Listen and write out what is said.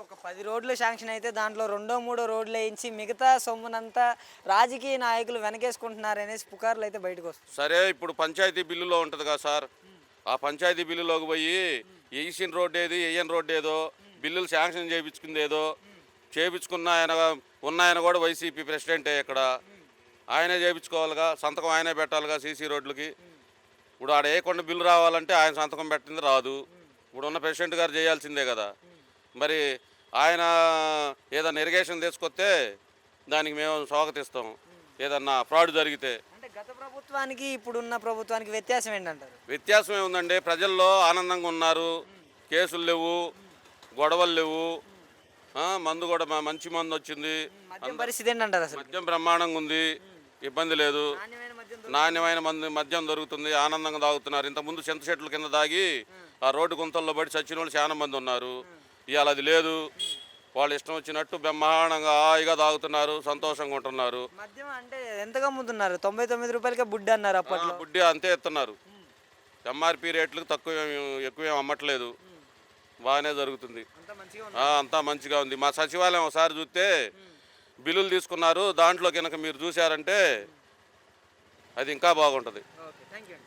ఒక 10 రోడ్లు శాంక్షన్ అయితే దాంట్లో రెండో మూడో రోడ్లు వేయించి మిగతా సొమ్మునంతా రాజకీయ నాయకులు వెనకేసుకుంటున్నారనేసి పుకార్లు అయితే బయటకు వస్తాయి. సరే ఇప్పుడు పంచాయతీ బిల్లులో ఉంటుంది కదా సార్, ఆ పంచాయతీ బిల్లులోకి పోయి వేసిన రోడ్డు ఏది వేయని రోడ్డు ఏదో, బిల్లులు శాంక్షన్ చేయించుకుంది ఏదో, చేయించుకున్న ఆయన ఉన్నాయన కూడా వైసీపీ ప్రెసిడెంటే ఇక్కడ, ఆయనే చేయించుకోవాలిగా, సంతకం ఆయనే పెట్టాలిగా సీసీ రోడ్లకి. ఇప్పుడు ఆడ వేయకుండా బిల్లు రావాలంటే ఆయన సంతకం పెట్టింది రాదు, ఇప్పుడు ఉన్న ప్రెసిడెంట్ గారు చేయాల్సిందే కదా. మరి ఆయన ఏదన్నా ఇరిగేషన్ తీసుకొస్తే దానికి మేము స్వాగతిస్తాం, ఏదన్నా ఫ్రాడ్ జరిగితే. అంటే గత ప్రభుత్వానికి ఇప్పుడున్న ప్రభుత్వానికి వ్యత్యాసం ఏంటంటారు? వ్యత్యాసం ఏముందండి, ప్రజల్లో ఆనందంగా ఉన్నారు, కేసులు లేవు, గొడవలు లేవు, మందు కూడా మంచి మందు వచ్చింది, మద్యం పరిస్థితి ఏంటంటారు? అసలు మద్యం బ్రహ్మాండంగా ఉంది, ఇబ్బంది లేదు, నాణ్యమైన మద్యం నాణ్యమైన మద్యం దొరుకుతుంది, ఆనందంగా తాగుతున్నారు. ఇంతకుముందు చింత చెట్ల కింద తాగి ఆ రోడ్డు గుంతల్లో పడి చచ్చిన వాళ్ళు చాలా మంది ఉన్నారు. ఇవాళ అది లేదు, వాళ్ళు ఇష్టం వచ్చినట్టు బ్రహ్మాండంగా హాయిగా తాగుతున్నారు, సంతోషంగా ఉంటున్నారు. మద్యం అంటే ఎంతగా అమ్ముతున్నారు? 99 రూపాయలకే బుడ్డి అన్నారు అప్పట్లో. బుడ్డి అంతే ఇస్తున్నారు, ఎంఆర్పి రేట్లకు ఎక్కువేం అమ్మట్లేదు, బాగానే జరుగుతుంది. అంత మంచిగా అంతా మంచిగా ఉంది. మా సచివాలయం ఒకసారి చూస్తే బిల్లులు తీసుకున్నారు, దాంట్లో కనుక మీరు చూశారంటే అది ఇంకా బాగుంటుంది. Okay, thank you.